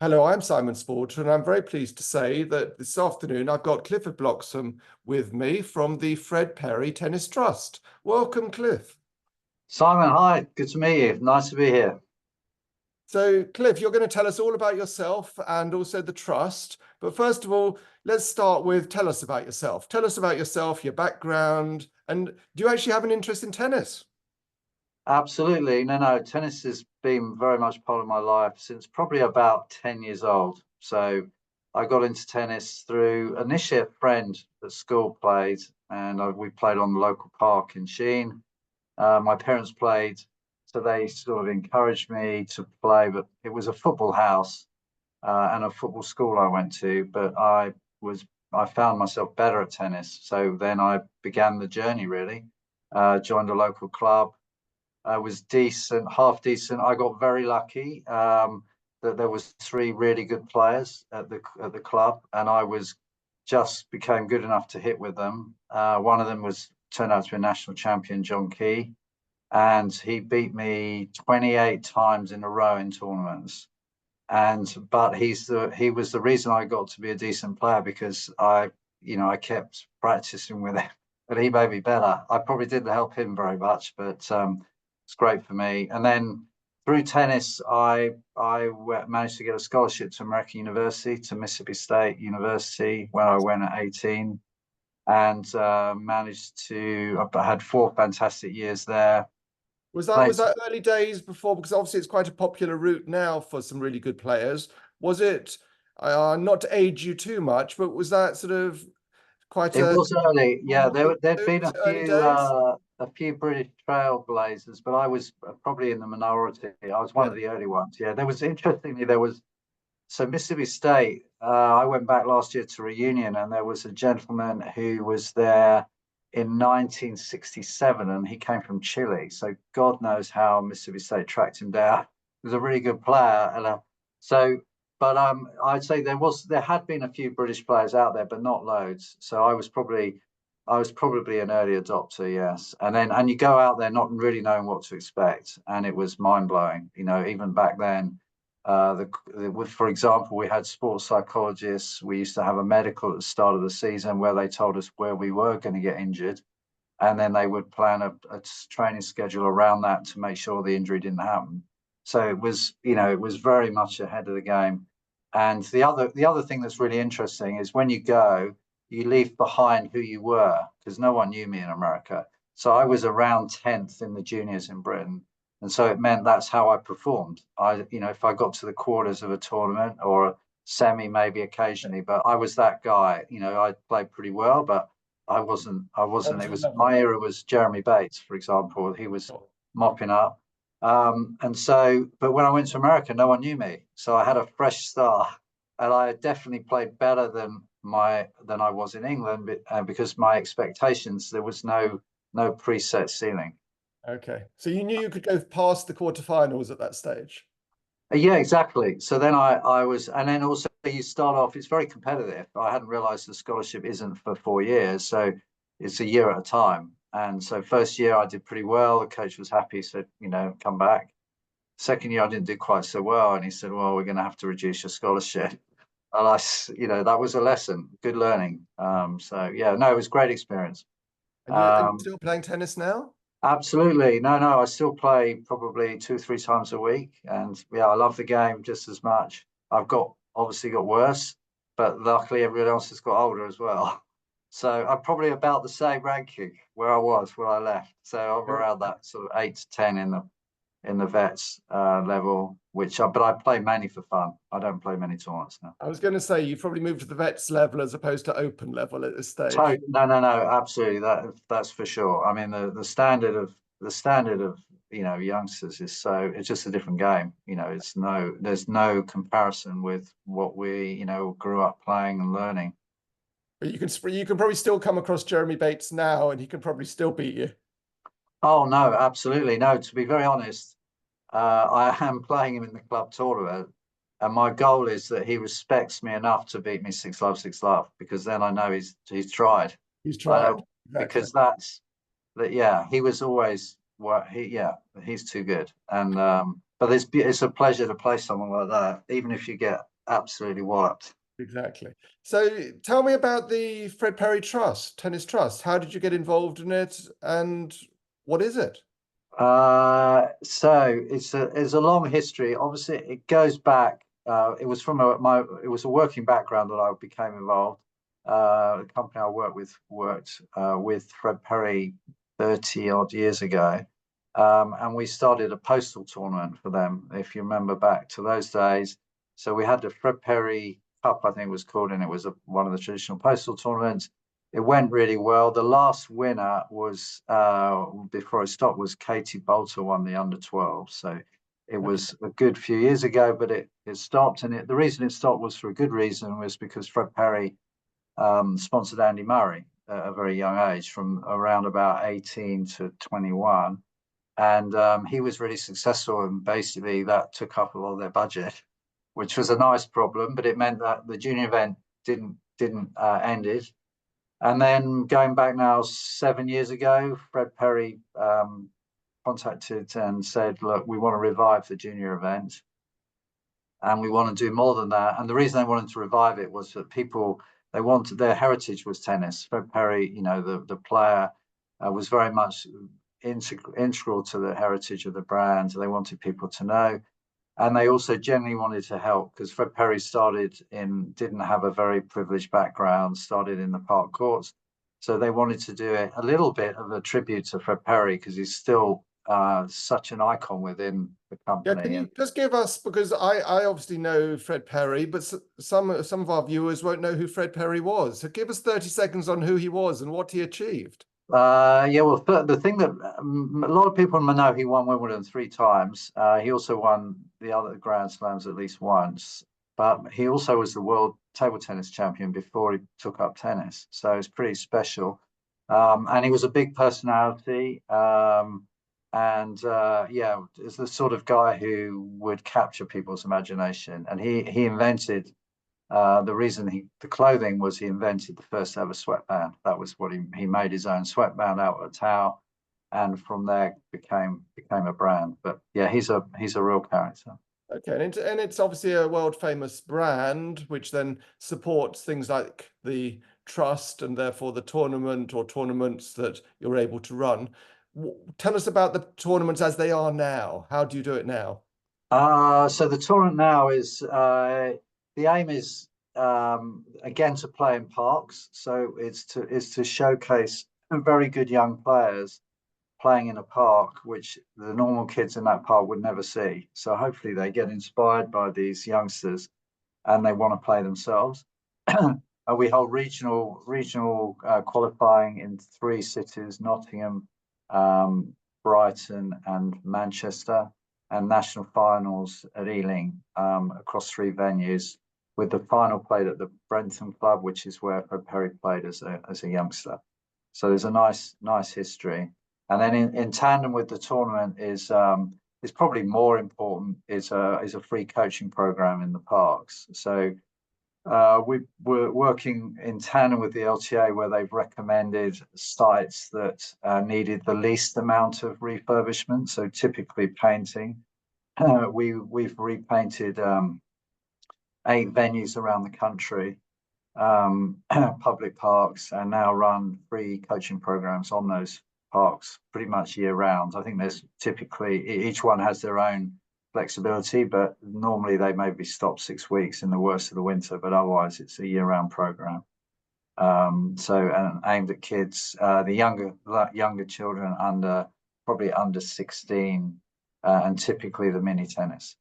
Hello, I'm Simon Sporter, and I'm very pleased to say that this afternoon I've got Clifford Bloxham with me from the Fred Perry Tennis Trust. Welcome, Cliff. Simon, hi, good to meet you. Nice to be here. So, Cliff, you're going to tell us all about yourself and also the trust. But first of all, let's start with tell us about yourself. Tell us about yourself, your background, and do you actually have an interest in tennis? Absolutely. No, tennis has been very much part of my life since probably about 10 years old. So I got into tennis through initially a friend at school played, and we played on the local park in Sheen. My parents played, so they sort of encouraged me to play, but it was a football house and a football school I went to, but I found myself better at tennis. So then I began the journey really, joined a local club. I was decent, half decent. I got very lucky that there was three really good players at the club, and I was just became good enough to hit with them. One of them was turned out to be a national champion, John Key, and he beat me 28 times in a row in tournaments. But he was the reason I got to be a decent player because I kept practicing with him, but he made me better. I probably didn't help him very much, but it's great for me. And then through tennis, I managed to get a scholarship to American University, to Mississippi State University, when I went at 18, and managed to. I had 4 fantastic years there. Was that Played was that early days before? Because obviously it's quite a popular route now for some really good players. Was it, not to age you too much, but was that sort of quite It a was early, yeah. normal thing There'd to do? been Was it early days? a few British trailblazers, but I was probably in the minority. I was one Yeah. of the early ones. Yeah, there was so Mississippi State. I went back last year to reunion, and there was a gentleman who was there in 1967, and he came from Chile. So God knows how Mississippi State tracked him down. He was a really good player, and so. But I'd say there had been a few British players out there, but not loads. So I was probably an early adopter, yes. And you go out there not really knowing what to expect, and it was mind blowing. Even back then, for example, we had sports psychologists. We used to have a medical at the start of the season where they told us where we were going to get injured, and then they would plan a training schedule around that to make sure the injury didn't happen. So it was very much ahead of the game. And the other thing that's really interesting is when you go, you leave behind who you were because no one knew me in America. So I was around 10th in the juniors in Britain. And so it meant that's how I performed. If I got to the quarters of a tournament or a semi, maybe occasionally, but I was that guy. I played pretty well, but it Onto was another my level. era was Jeremy Bates, for example. He was Sure. mopping up. But when I went to America, no one knew me. So I had a fresh start, and I definitely played better than I was in England, because my expectations, there was no preset ceiling. Okay. So you knew you could go past the quarterfinals at that stage. Yeah, exactly. So then I was, and then also you start off, it's very competitive. I hadn't realized the scholarship isn't for 4 years. So it's a year at a time. And so first year I did pretty well. The coach was happy, said, come back. Second year I didn't do quite so well. And he said, well, we're going to have to reduce your scholarship. And that was a lesson, good learning. So yeah, no, it was a great experience. And you're Um, still playing tennis now? Absolutely. No, I still play probably 2, 3 times a week. And yeah, I love the game just as much. Obviously got worse, but luckily everyone else has got older as well. So I'm probably about the same ranking where I was when I left. So I'm around that sort of 8 to 10 in the vets level, but I play mainly for fun. I don't play many tournaments now. I was going to say you probably moved to the vets level as opposed to open level at this So stage. no, absolutely. That's for sure. I mean, the standard of youngsters it's just a different game. There's no comparison with what we grew up playing and learning. But you can probably still come across Jeremy Bates now, and he can probably still beat you. Oh no, absolutely no. To be very honest, I am playing him in the club tournament, and my goal is that he respects me enough to beat me 6-love, 6-love, because then I know he's tried. He's I tried. don't Exactly. because that's that. Yeah, he was always what he. Yeah, he's too good. And but it's a pleasure to play someone like that, even if you get absolutely walloped. Exactly. So tell me about the Fred Perry Trust, Tennis Trust. How did you get involved in it, and what is it? So it's a long history. Obviously, it goes back. It was from it was a working background that I became involved. The company I worked with Fred Perry 30 odd years ago, and we started a postal tournament for them. If you remember back to those days, so we had the Fred Perry Cup, I think it was called, and it was one of the traditional postal tournaments. It went really well. The last winner was before it stopped was Katie Bolter won the under 12. So it Okay. was a good few years ago, but it stopped. And the reason it stopped was for a good reason, was because Fred Perry sponsored Andy Murray at a very young age, from around about 18 to 21. And he was really successful, and basically that took up a lot of their budget, which was a nice problem, but it meant that the junior event didn't ended. And then going back now 7 years ago, Fred Perry contacted and said, look, we want to revive the junior event, and we want to do more than that. And the reason they wanted to revive it was that they wanted, their heritage was tennis. Fred Perry, the player, was very much integral to the heritage of the brand. They wanted people to know. And they also genuinely wanted to help, because Fred Perry didn't have a very privileged background, started in the park courts. So they wanted to do a little bit of a tribute to Fred Perry, because he's still such an icon within the Yeah, can company. you And just give us, because I obviously know Fred Perry, but some of our viewers won't know who Fred Perry was. So give us 30 seconds on who he was and what he achieved. yeah, well, the thing that a lot of people know, he won Wimbledon 3 times. He also won the other Grand Slams at least once, but he also was the world table tennis champion before he took up tennis. So it's pretty special. And he was a big personality. And yeah, is the sort of guy who would capture people's imagination. And he invented the clothing was, he invented the first ever sweatband. That was what he made his own sweatband out of a towel, and from there became a brand. But yeah, he's a real character. Okay, and it's obviously a world famous brand, which then supports things like the trust and therefore the tournament or tournaments that you're able to run. Tell us about the tournaments as they are now. How do you do it now? So the tournament now is the aim is again to play in parks. So it's to showcase very good young players playing in a park, which the normal kids in that park would never see. So hopefully they get inspired by these youngsters and they want to play themselves. We hold regional qualifying in 3 cities: Nottingham, Brighton, and Manchester, and national finals at Ealing, across 3 venues, with the final played at the Brenton Club, which is where Fred Perry played as a youngster. So there's a nice history. And then in tandem with the tournament is probably more important, is a free coaching program in the parks. So we're working in tandem with the LTA, where they've recommended sites that needed the least amount of refurbishment. So typically painting. We've repainted 8 venues around the country, public parks, and now run free coaching programs on those parks pretty much year round. I think there's typically, each one has their own flexibility, but normally they maybe stop 6 weeks in the worst of the winter, but otherwise it's a year round program. And aimed at kids, the younger children, probably under 16, and typically the mini tennis.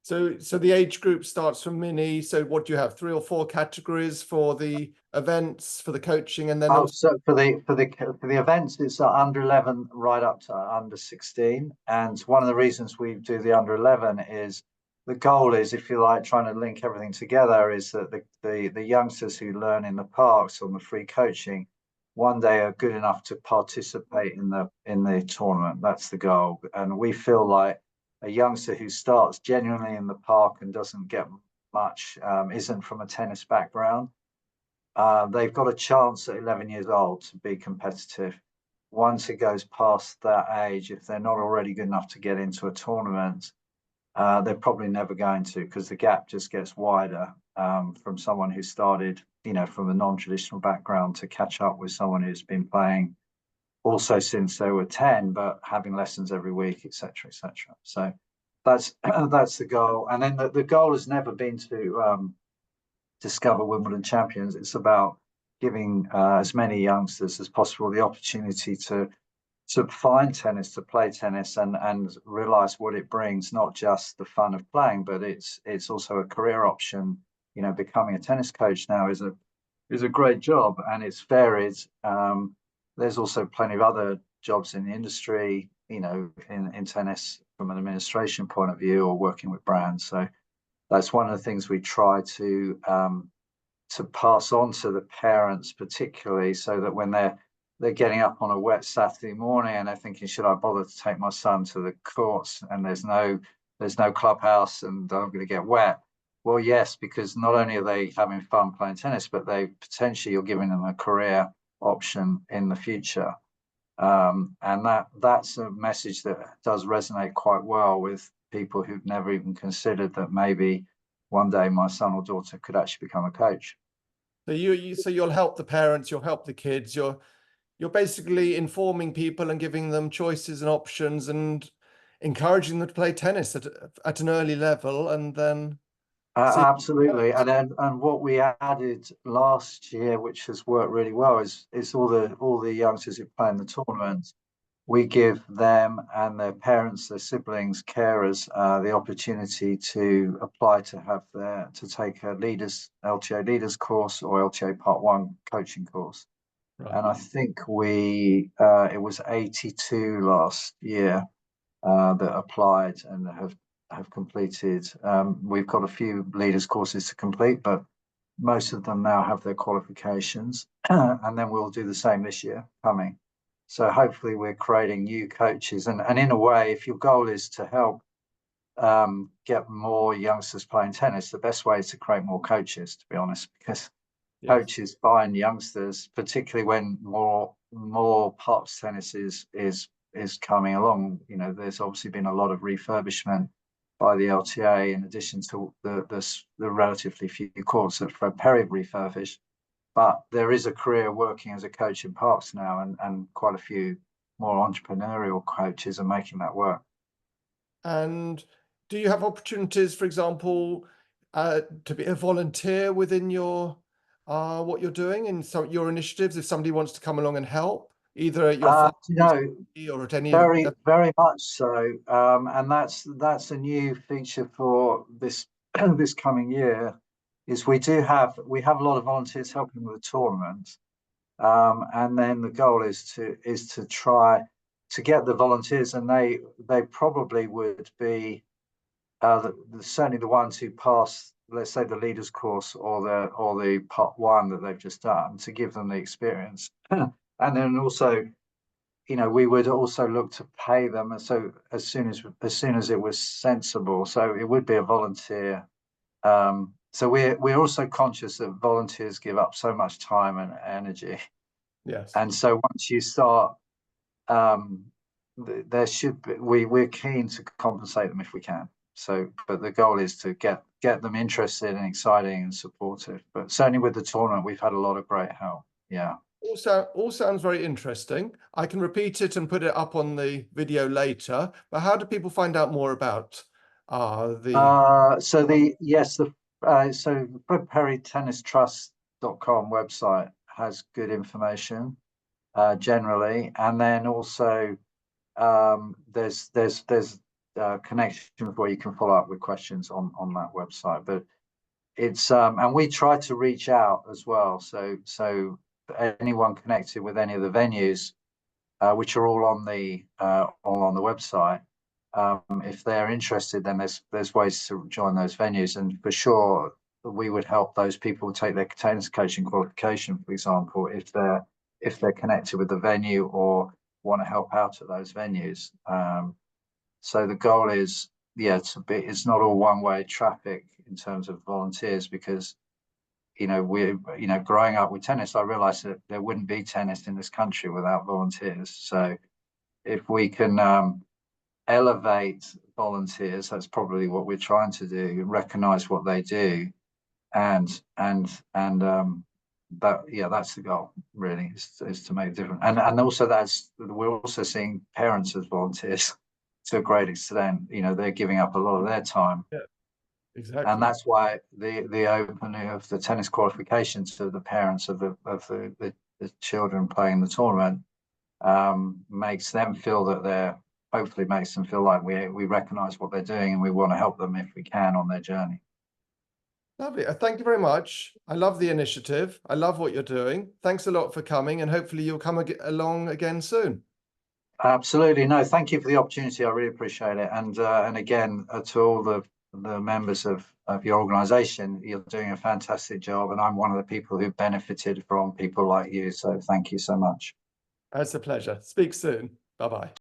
So the age group starts from mini. So what do you have? 3 or 4 categories for the events, for the coaching, and then Oh, also. so for the events, it's under 11 right up to under 16. And one of the reasons we do the under 11 is, the goal is, if you like, trying to link everything together, is that the youngsters who learn in the parks on the free coaching one day are good enough to participate in the tournament. That's the goal. And we feel like a youngster who starts genuinely in the park and doesn't get much, isn't from a tennis background, they've got a chance at 11 years old to be competitive. Once it goes past that age, if they're not already good enough to get into a tournament, they're probably never going to, because the gap just gets wider from someone who started, from a non-traditional background to catch up with someone who's been playing also since they were 10, but having lessons every week, etc., etc. So that's that's the goal. And then the goal has never been to discover Wimbledon champions. It's about giving as many youngsters as possible the opportunity to find tennis, to play tennis, and realize what it brings, not just the fun of playing, but it's also a career option. Becoming a tennis coach now is a great job, and it's varied. There's also plenty of other jobs in the industry, in tennis from an administration point of view, or working with brands. So that's one of the things we try to pass on to the parents, particularly, so that when they're getting up on a wet Saturday morning and they're thinking, should I bother to take my son to the courts, and there's no clubhouse and I'm going to get wet? Well, yes, because not only are they having fun playing tennis, but you're giving them a career option in the future. And that's a message that does resonate quite well with people who've never even considered that maybe one day my son or daughter could actually become a coach. So you'll help the parents, you'll help the kids, you're basically informing people and giving them choices and options and encouraging them to play tennis at an early level, and then see. Absolutely, and what we added last year, which has worked really well, is all the youngsters who play in the tournament. We give them and their parents, their siblings, carers, the opportunity to apply to take a LTA leaders course or LTA Part 1 coaching course. Right. And I think it was 82 last year that applied and have completed. We've got a few leaders courses to complete, but most of them now have their qualifications, and then we'll do the same this year coming. So hopefully we're creating new coaches, and in a way, if your goal is to help get more youngsters playing tennis, the best way is to create more coaches, to be honest, because Yes. coaches find youngsters, particularly when more pops tennis is coming along. There's obviously been a lot of refurbishment by the LTA, in addition to the relatively few courts that Fred Perry refurbished. But there is a career working as a coach in parks now, and quite a few more entrepreneurial coaches are making that work. And do you have opportunities, for example, to be a volunteer within your what you're doing in your initiatives? If somebody wants to come along and help, either at your farm or at any Very much so, and that's a new feature for this this coming year. Is we have a lot of volunteers helping with the tournament, and then the goal is to try to get the volunteers, and they probably would be certainly the ones who pass, let's say, the leaders course or the Part 1 that they've just done, to give them the experience. And then also, we would also look to pay them, so as soon as it was sensible. So it would be a volunteer. So we're also conscious that volunteers give up so much time and energy. Yes. And so once you start, there should be, we're keen to compensate them if we can. So, but the goal is to get them interested and exciting and supportive. But certainly with the tournament, we've had a lot of great help. Yeah. All sounds very interesting. I can repeat it and put it up on the video later. But how do people find out more about so the Fred Perry Tennis Trust.com website has good information generally, and then also there's connections where you can follow up with questions on that website. But it's and we try to reach out as well. So anyone connected with any of the venues, which are all on the website, if they're interested, then there's ways to join those venues, and for sure we would help those people take their tennis coaching qualification, for example, if they're connected with the venue or want to help out at those venues. So the goal is, it's not all one-way traffic in terms of volunteers, because growing up with tennis, I realized that there wouldn't be tennis in this country without volunteers. So if we can elevate volunteers. That's probably what we're trying to do, recognize what they do, and that's the goal really, is to make a difference. And also we're also seeing parents as volunteers to a great extent. They're giving up a lot of their time. Yeah, exactly. And that's why the opening of the tennis qualifications to the parents of the children playing the tournament makes them feel that hopefully makes them feel like we recognize what they're doing and we want to help them if we can on their journey. Lovely. Thank you very much. I love the initiative. I love what you're doing. Thanks a lot for coming, and hopefully you'll come along again soon. Absolutely. No, thank you for the opportunity. I really appreciate it. And again, to all the members of your organization, you're doing a fantastic job. And I'm one of the people who benefited from people like you. So thank you so much. It's a pleasure. Speak soon. Bye-bye.